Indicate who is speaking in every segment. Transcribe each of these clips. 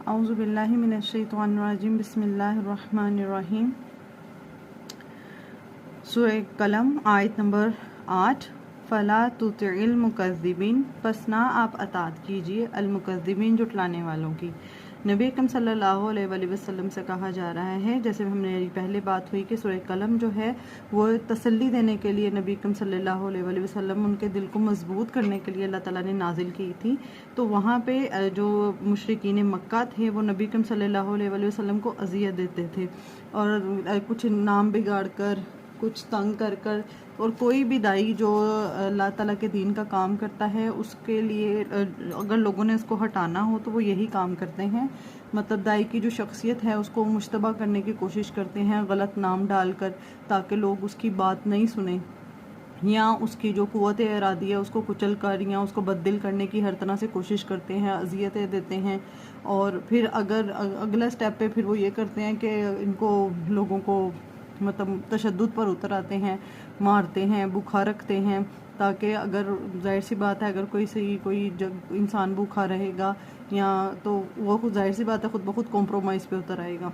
Speaker 1: اعوذ باللہ من الشیطان الرجیم بسم اللہ الرحمن الرحیم۔ سورہ قلم آیت نمبر 8۔ فلا تطع المکذبین، پس نہ آپ اطاعت کیجیے المکذبین، جھٹلانے والوں کی۔ نبی اکرم صلی اللہ علیہ وآلہ وسلم سے کہا جا رہا ہے، جیسے ہم نے پہلے بات ہوئی کہ سورہ قلم جو ہے وہ تسلی دینے کے لیے نبی اکرم صلی اللہ علیہ وآلہ وسلم ان کے دل کو مضبوط کرنے کے لیے اللہ تعالیٰ نے نازل کی تھی۔ تو وہاں پہ جو مشرکین مکہ تھے وہ نبی اکرم صلی اللہ علیہ وآلہ وسلم کو اذیت دیتے تھے، اور کچھ نام بگاڑ کر، کچھ تنگ کر کر، اور کوئی بھی دائی جو اللہ تعالیٰ کے دین کا کام کرتا ہے اس کے لیے اگر لوگوں نے اس کو ہٹانا ہو تو وہ یہی کام کرتے ہیں۔ مطلب دائی کی جو شخصیت ہے اس کو مشتبہ کرنے کی کوشش کرتے ہیں غلط نام ڈال کر، تاکہ لوگ اس کی بات نہیں سنیں، یا اس کی جو قوت ارادی ہے اس کو کچل کر یا اس کو بددل کرنے کی ہر طرح سے کوشش کرتے ہیں، اذیتیں دیتے ہیں۔ اور پھر اگر اگلا سٹیپ پہ پھر وہ یہ کرتے ہیں کہ ان کو لوگوں کو مطلب تشدد پر اتر آتے ہیں، مارتے ہیں، بھوکا رکھتے ہیں، تاکہ اگر ظاہر سی بات ہے اگر کوئی انسان بھوکا رہے گا یا تو وہ ظاہر سی بات ہے خود بخود کمپرومائز پہ اتر آئے گا۔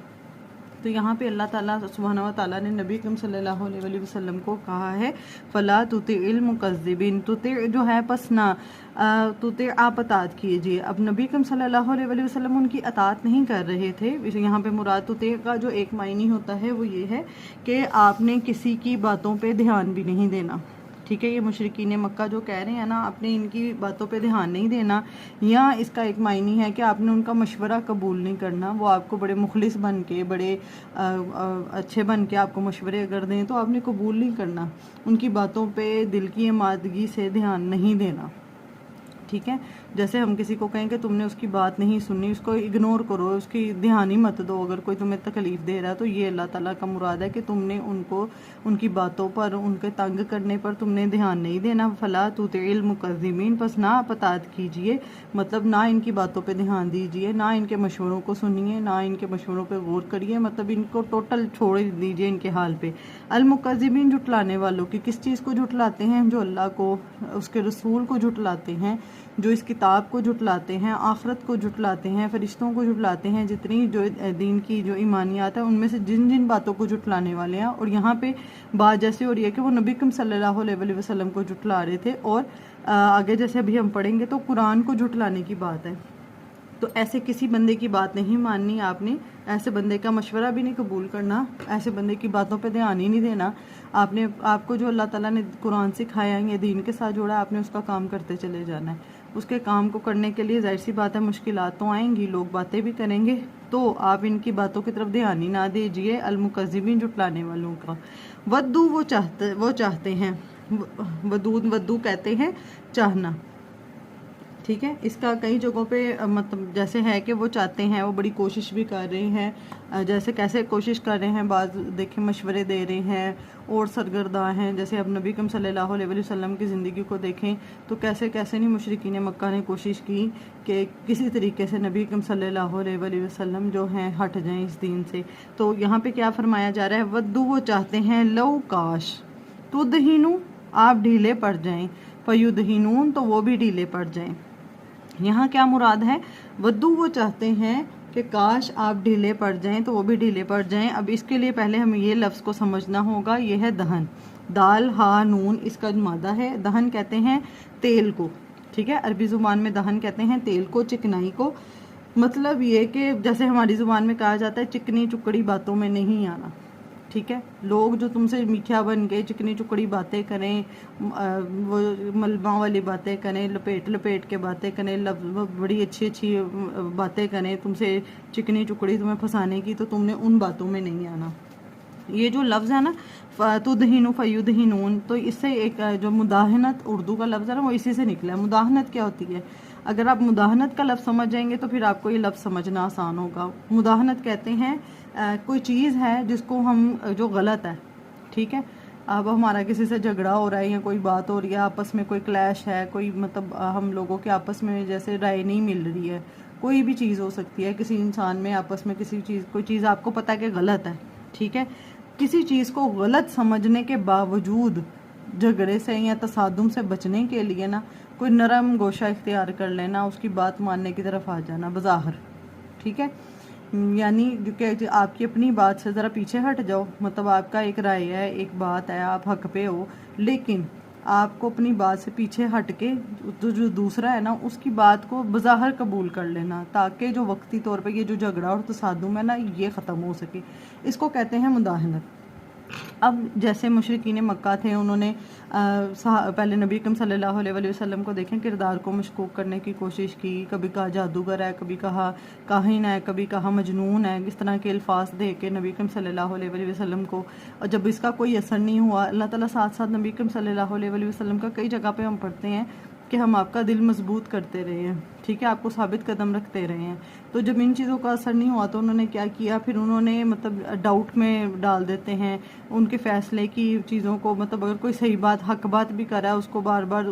Speaker 1: تو یہاں پہ اللہ تعالیٰ سبحانہ و تعالیٰ نے نبی اکرم صلی اللہ علیہ وآلہ وسلم کو کہا ہے فلا تطع المکذبین، تطع جو ہے پس نہ، تطع آپ اطاعت کیجیے۔ اب نبی اکرم صلی اللہ علیہ وآلہ وسلم ان کی اطاعت نہیں کر رہے تھے۔ یہاں پہ مراد تطع کا جو ایک معنی ہوتا ہے وہ یہ ہے کہ آپ نے کسی کی باتوں پہ دھیان بھی نہیں دینا، ٹھیک ہے۔ یہ مشرکین مکہ جو کہہ رہے ہیں نا آپ نے ان کی باتوں پہ دھیان نہیں دینا، یا اس کا ایک معنی ہے کہ آپ نے ان کا مشورہ قبول نہیں کرنا۔ وہ آپ کو بڑے مخلص بن کے، بڑے اچھے بن کے آپ کو مشورے اگر دیں تو آپ نے قبول نہیں کرنا، ان کی باتوں پہ دل کی امادگی سے دھیان نہیں دینا، ٹھیک ہے۔ جیسے ہم کسی کو کہیں کہ تم نے اس کی بات نہیں سنی، اس کو اگنور کرو، اس کی دھیان ہی مت دو اگر کوئی تمہیں تکلیف دے رہا ہے، تو یہ اللہ تعالیٰ کا مراد ہے کہ تم نے ان کی باتوں پر، ان کے تنگ کرنے پر تم نے دھیان نہیں دینا۔ فلا تطع المکذبین، پس نہ آپ اطاعت کیجیے، مطلب نہ ان کی باتوں پہ دھیان دیجیے، نہ ان کے مشوروں کو سنیے، نہ ان کے مشوروں پہ غور کریے، مطلب ان کو ٹوٹل چھوڑ دیجیے ان کے حال پہ۔ المکذبین، جھٹلانے والوں کی۔ کس چیز کو جھٹلاتے ہیں؟ جو اللہ کو، اس کے رسول کو جھٹلاتے ہیں، جو اس کتاب کو جھٹلاتے ہیں، آخرت کو جھٹلاتے ہیں، فرشتوں کو جھٹلاتے ہیں، جتنی جو دین کی جو ایمانیات ہیں ان میں سے جن باتوں کو جھٹلانے والے ہیں۔ اور یہاں پہ بات جیسے ہو رہی ہے کہ وہ نبی اکرم صلی اللہ علیہ وآلہ وسلم کو جھٹلا رہے تھے، اور آگے جیسے ابھی ہم پڑھیں گے تو قرآن کو جھٹلانے کی بات ہے۔ تو ایسے کسی بندے کی بات نہیں ماننی آپ نے، ایسے بندے کا مشورہ بھی نہیں قبول کرنا، ایسے بندے کی باتوں پہ دھیان ہی نہیں دینا۔ آپ کو جو اللہ تعالیٰ نے قرآن سکھایا ہے، یہ دین کے ساتھ جوڑا ہے، آپ نے اس کا کام کرتے چلے جانا ہے۔ اس کے کام کو کرنے کے لیے ظاہر سی بات ہے مشکلات تو آئیں گی، لوگ باتیں بھی کریں گے، تو آپ ان کی باتوں کی طرف دھیان ہی نہ دیجیے۔ المکذبین، جھٹلانے والوں کا۔ ودو، وہ چاہتے ہیں، ودو کہتے ہیں چاہنا، ٹھیک ہے۔ اس کا کئی جگہوں پہ مطلب جیسے ہے کہ وہ چاہتے ہیں، وہ بڑی کوشش بھی کر رہے ہیں، جیسے کیسے کوشش کر رہے ہیں، بعض دیکھیں مشورے دے رہے ہیں اور سرگرداں ہیں۔ جیسے اب نبی اکرم صلی اللہ علیہ وسلم کی زندگی کو دیکھیں تو کیسے نہیں مشرکین مکہ نے کوشش کی کہ کسی طریقے سے نبی اکرم صلی اللہ علیہ وسلم جو ہیں ہٹ جائیں اس دین سے۔ تو یہاں پہ کیا فرمایا جا رہا ہے؟ ودو، وہ چاہتے ہیں، لو کاش، تدہنو، آپ ڈھیلے پڑ جائیں، فیدہنون، تو وہ بھی ڈھیلے پڑ جائیں۔ یہاں کیا مراد ہے؟ ودو، وہ چاہتے ہیں کہ کاش آپ ڈھیلے پڑ جائیں تو وہ بھی ڈھیلے پڑ جائیں۔ اب اس کے لیے پہلے ہمیں یہ لفظ کو سمجھنا ہوگا، یہ ہے دہن، دال ہا نون، اس کا مادہ ہے۔ دہن کہتے ہیں تیل کو، ٹھیک ہے۔ عربی زبان میں دہن کہتے ہیں تیل کو، چکنائی کو۔ مطلب یہ کہ جیسے ہماری زبان میں کہا جاتا ہے چکنی چکڑی باتوں میں نہیں آنا، ٹھیک ہے۔ لوگ جو تم سے میٹھا بن کے چکنی چکڑی باتیں کریں، وہ ملبہ والی باتیں کریں، لپیٹ کے باتیں کریں، بڑی اچھی باتیں کریں تم سے، چکنی چکڑی تمہیں پھنسانے کی، تو تم نے ان باتوں میں نہیں آنا۔ یہ جو لفظ ہے نا تدہن فیدہنون، تو اس سے ایک جو مداہنت اردو کا لفظ ہے نا وہ اسی سے نکلا ہے۔ مداہنت کیا ہوتی ہے؟ اگر آپ مداہنت کا لفظ سمجھ جائیں گے تو پھر آپ کو یہ لفظ سمجھنا آسان ہوگا۔ مداہنت کہتے ہیں کوئی چیز ہے جس کو ہم جو غلط ہے، ٹھیک ہے۔ اب ہمارا کسی سے جھگڑا ہو رہا ہے یا کوئی بات ہو رہی ہے، آپس میں کوئی کلیش ہے، کوئی مطلب ہم لوگوں کے آپس میں جیسے رائے نہیں مل رہی ہے، کوئی بھی چیز ہو سکتی ہے، کسی انسان میں آپس میں کوئی چیز آپ کو پتہ ہے کہ غلط ہے، ٹھیک ہے۔ کسی چیز کو غلط سمجھنے کے باوجود جھگڑے سے یا تصادم سے بچنے کے لیے نا کوئی نرم گوشہ اختیار کر لینا، اس کی بات ماننے کی طرف آ جانا بظاہر، ٹھیک ہے، یعنی جو کہ آپ کی اپنی بات سے ذرا پیچھے ہٹ جاؤ، مطلب آپ کا ایک رائے ہے، ایک بات ہے، آپ حق پہ ہو، لیکن آپ کو اپنی بات سے پیچھے ہٹ کے جو دوسرا ہے نا اس کی بات کو بظاہر قبول کر لینا، تاکہ جو وقتی طور پہ یہ جو جھگڑا اور تصادم ہے نا یہ ختم ہو سکے، اس کو کہتے ہیں مداہنت۔ اب جیسے مشرکین مکہ تھے، انہوں نے پہلے نبی اکرم صلی اللہ علیہ وسلم کو دیکھیں کردار کو مشکوک کرنے کی کوشش کی، کبھی کہا جادوگر ہے، کبھی کہا کاہن ہے، کبھی کہا مجنون ہے، اس طرح کے الفاظ دے کے نبی اکرم صلی اللہ علیہ وسلم کو، اور جب اس کا کوئی اثر نہیں ہوا، اللہ تعالیٰ ساتھ ساتھ نبی اکرم صلی اللہ علیہ وسلم کا کئی جگہ پہ ہم پڑھتے ہیں کہ ہم آپ کا دل مضبوط کرتے رہے ہیں، ٹھیک ہے، آپ کو ثابت قدم رکھتے رہے ہیں۔ تو جب ان چیزوں کا اثر نہیں ہوا تو انہوں نے کیا کیا، پھر انہوں نے مطلب ڈاؤٹ میں ڈال دیتے ہیں ان کے فیصلے کی چیزوں کو، مطلب اگر کوئی صحیح بات حق بات بھی کر رہا ہے اس کو بار بار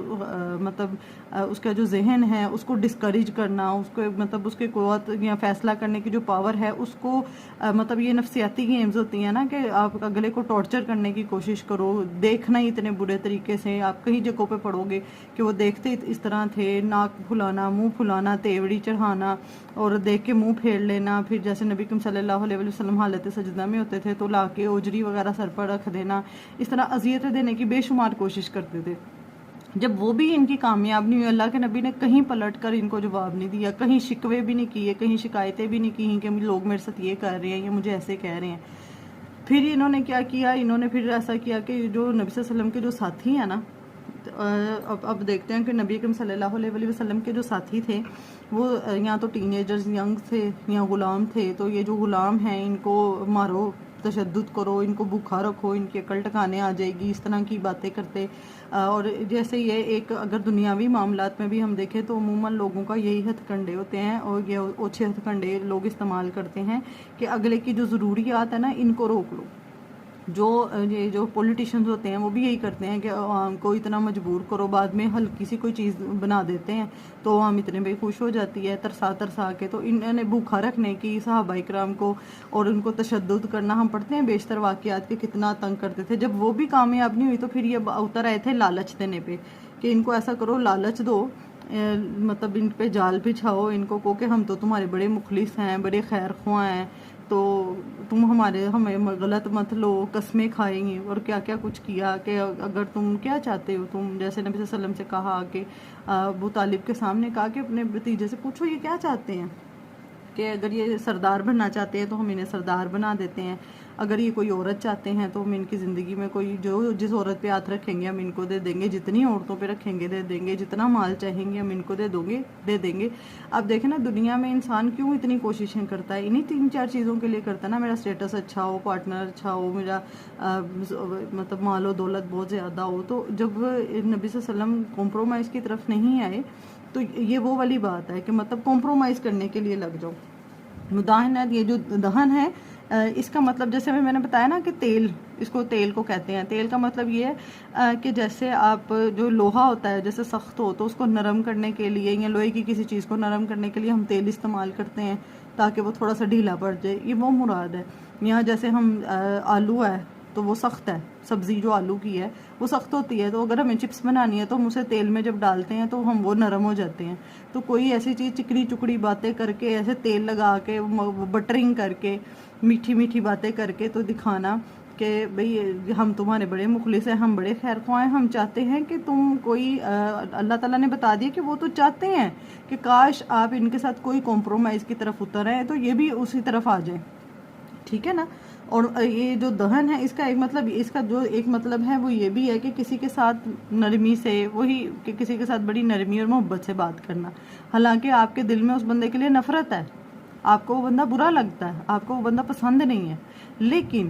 Speaker 1: مطلب اس کا جو ذہن ہے اس کو ڈسکریج کرنا، اس کو مطلب اس کے قوت یا فیصلہ کرنے کی جو پاور ہے اس کو مطلب یہ نفسیاتی گیمز ہوتی ہیں نا کہ آپ اگلے کو ٹارچر کرنے کی کوشش کرو، دیکھنا ہی اتنے برے طریقے سے، آپ کئی جگہوں پہ پڑھو گے کہ وہ دیکھتے اس طرح تھے، ناک پھلانا، منہ پھلانا، تیوڑی چڑھانا اور دیکھ کے منہ پھیر لینا، پھر جیسے نبی اکرم صلی اللہ علیہ وسلم حالت سجدہ میں ہوتے تھے تو لا کے اوجری وغیرہ سر پر رکھ دینا، اس طرح اذیتیں دینے کی بے شمار کوشش کرتے تھے۔ جب وہ بھی ان کی کامیاب نہیں ہوئی، اللہ کے نبی نے کہیں پلٹ کر ان کو جواب نہیں دیا، کہیں شکوے بھی نہیں کیے، کہیں شکایتیں بھی نہیں کی کہ لوگ میرے ساتھ یہ کر رہے ہیں یا مجھے ایسے کہہ رہے ہیں۔ پھر انہوں نے کیا کیا، انہوں نے پھر ایسا کیا کہ جو نبی صلی اللہ علیہ وسلم کے جو ساتھی ہیں نا، اب دیکھتے ہیں کہ نبی اکرم صلی اللہ علیہ وسلم کے جو ساتھی تھے وہ یا تو ٹین ایجرز ینگ تھے یا غلام تھے، تو یہ جو غلام ہیں ان کو مارو، تشدد کرو، ان کو بھوکھا رکھو، ان کی عقل ٹھکانے آ جائے گی، اس طرح کی باتیں کرتے۔ اور جیسے یہ ایک اگر دنیاوی معاملات میں بھی ہم دیکھیں تو عموماً لوگوں کا یہی ہتھ کنڈے ہوتے ہیں اور یہ اوچھے ہتھ کنڈے لوگ استعمال کرتے ہیں کہ اگلے کی جو ضروریات ہے نا ان کو روک لو۔ جو پولیٹیشنز ہوتے ہیں وہ بھی یہی کرتے ہیں کہ عوام کو اتنا مجبور کرو، بعد میں ہلکی سی کوئی چیز بنا دیتے ہیں تو عوام اتنے بے خوش ہو جاتی ہے ترسا کے۔ تو انہوں نے بھوکھا رکھنے کی صحابہ کرام کو اور ان کو تشدد کرنا، ہم پڑھتے ہیں بیشتر واقعات کے کتنا تنگ کرتے تھے۔ جب وہ بھی کامیاب نہیں ہوئی تو پھر یہ اتر آئے تھے لالچ دینے پہ کہ ان کو ایسا کرو، لالچ دو، مطلب ان پہ جال بچھاؤ، ان کو کہو کہ ہم تو تمہارے بڑے مخلص ہیں، بڑے خیر خواہ ہیں، تو تم ہمیں غلط مت لو، قسمیں کھائیں گی، اور کیا کیا کچھ کیا کہ اگر تم کیا چاہتے ہو، تم جیسے نبی صلی اللہ علیہ وسلم سے کہا کہ ابو طالب کے سامنے کہا کہ اپنے بھتیجے سے پوچھو یہ کیا چاہتے ہیں، کہ اگر یہ سردار بننا چاہتے ہیں تو ہم انہیں سردار بنا دیتے ہیں، اگر یہ کوئی عورت چاہتے ہیں تو ہم ان کی زندگی میں کوئی جس عورت پہ ہاتھ رکھیں گے ہم ان کو دے دیں گے، جتنی عورتوں پہ رکھیں گے دے دیں گے، جتنا مال چاہیں گے ہم ان کو دے دیں گے۔ اب دیکھیں نا دنیا میں انسان کیوں اتنی کوششیں کرتا ہے، انہی 3-4 چیزوں کے لیے کرتا ہے نا، میرا سٹیٹس اچھا ہو، پارٹنر اچھا ہو، میرا مطلب مال و دولت بہت زیادہ ہو۔ تو جب نبی صلی اللہ علیہ وسلم کمپرومائز کی طرف نہیں آئے تو یہ وہ والی بات ہے کہ مطلب کمپرومائز کرنے کے لیے لگ جاؤ۔ مداہنت، یہ جو دہن ہے اس کا مطلب جیسے میں نے بتایا نا کہ تیل، اس کو تیل کو کہتے ہیں۔ تیل کا مطلب یہ ہے کہ جیسے آپ جو لوہا ہوتا ہے جیسے سخت ہو تو اس کو نرم کرنے کے لیے یا لوہے کی کسی چیز کو نرم کرنے کے لیے ہم تیل استعمال کرتے ہیں تاکہ وہ تھوڑا سا ڈھیلا پڑ جائے، یہ وہ مراد ہے۔ یہاں جیسے ہم آلو ہے تو وہ سخت ہے، سبزی جو آلو کی ہے وہ سخت ہوتی ہے، تو اگر ہمیں چپس بنانی ہے تو ہم اسے تیل میں جب ڈالتے ہیں تو ہم وہ نرم ہو جاتے ہیں۔ تو کوئی ایسی چیز چکڑی چکڑی باتیں کر کے، ایسے تیل لگا کے، بٹرنگ کر کے، میٹھی میٹھی باتیں کر کے تو دکھانا کہ بھئی ہم تمہارے بڑے مخلص ہیں، ہم بڑے خیر خواہ ہیں، ہم چاہتے ہیں کہ تم کوئی اللہ تعالیٰ نے بتا دیا کہ وہ تو چاہتے ہیں کہ کاش آپ ان کے ساتھ کوئی کمپرومائز کی طرف اتر آئے تو یہ بھی اسی طرف آ جائیں، ٹھیک ہے نا۔ اور یہ جو دہن ہے اس کا ایک مطلب، اس کا جو ایک مطلب ہے وہ یہ بھی ہے کہ کسی کے ساتھ نرمی سے، وہی کہ کسی کے ساتھ بڑی نرمی اور محبت سے بات کرنا، حالانکہ آپ کے دل میں اس بندے کے لیے نفرت ہے، آپ کو وہ بندہ برا لگتا ہے، آپ کو وہ بندہ پسند نہیں ہے، لیکن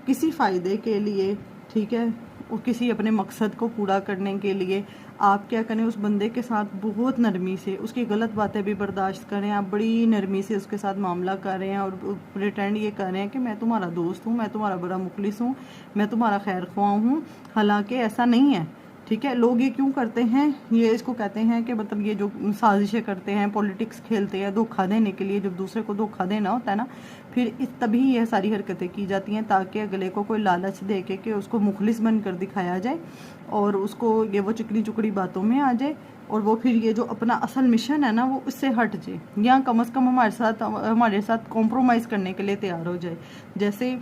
Speaker 1: کسی فائدے کے لیے، ٹھیک ہے، اور کسی اپنے مقصد کو پورا کرنے کے لیے آپ کیا کریں، اس بندے کے ساتھ بہت نرمی سے، اس کی غلط باتیں بھی برداشت کریں، آپ بڑی نرمی سے اس کے ساتھ معاملہ کر رہے ہیں اور پریٹینڈ یہ کر رہے ہیں کہ میں تمہارا دوست ہوں، میں تمہارا بڑا مخلص ہوں، میں تمہارا خیر خواہ ہوں، حالانکہ ایسا نہیں ہے، ٹھیک ہے، لوگ یہ کیوں کرتے ہیں، یہ اس کو کہتے ہیں کہ مطلب یہ جو سازشیں کرتے ہیں، پولیٹکس کھیلتے ہیں دھوکہ دینے کے لیے، جب دوسرے کو دھوکہ دینا ہوتا ہے نا، پھر تبھی یہ ساری حرکتیں کی جاتی ہیں تاکہ اگلے کو کوئی لالچ دے کے کہ اس کو مخلص بن کر دکھایا جائے اور اس کو یہ وہ چکنی چکڑی باتوں میں آ جائے اور وہ پھر یہ جو اپنا اصل مشن ہے نا وہ اس سے ہٹ جائے یا کم از کم ہمارے ساتھ کمپرومائز کرنے کے لیے تیار ہو جائے. جیسے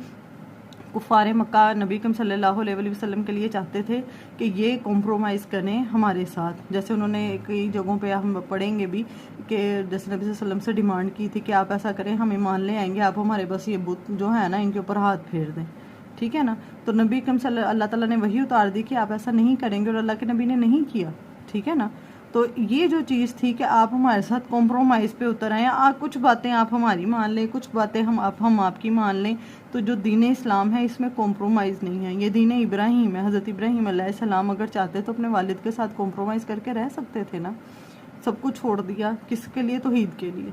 Speaker 1: کفار مکہ نبی کریم صلی اللہ علیہ وسلم کے لیے چاہتے تھے کہ یہ کمپرومائز کریں ہمارے ساتھ. جیسے انہوں نے کئی جگہوں پہ ہم پڑھیں گے بھی کہ جیسے نبی صلی اللہ علیہ وسلم سے ڈیمانڈ کی تھی کہ آپ ایسا کریں، ہم ایمان لے آئیں گے، آپ ہمارے بس یہ بت جو ہے نا ان کے اوپر ہاتھ پھیر دیں. ٹھیک ہے نا، تو نبی کریم اللہ تعالیٰ نے وحی اتار دی کہ آپ ایسا نہیں کریں گے اور اللہ کے نبی نے نہیں کیا. ٹھیک ہے نا، تو یہ جو چیز تھی کہ آپ ہمارے ساتھ کمپرومائز پہ اتر آئیں، کچھ باتیں آپ ہماری مان لیں، کچھ باتیں ہم آپ کی مان لیں. تو جو دین اسلام ہے اس میں کمپرومائز نہیں ہے، یہ دین ابراہیم ہے. حضرت ابراہیم علیہ السلام اگر چاہتے تو اپنے والد کے ساتھ کمپرومائز کر کے رہ سکتے تھے نا، سب کچھ چھوڑ دیا کس کے لیے؟ توحید کے لیے.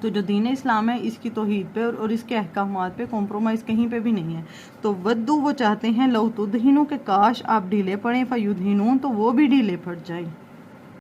Speaker 1: تو جو دین اسلام ہے اس کی توحید پہ اور اس کے احکامات پہ کمپرومائز کہیں پہ بھی نہیں ہے. تو ودو وہ چاہتے ہیں لو تدہنو کہ کاش آپ ڈھیلے پڑیں فیدہنون تو وہ بھی ڈھیلے پڑ جائیں.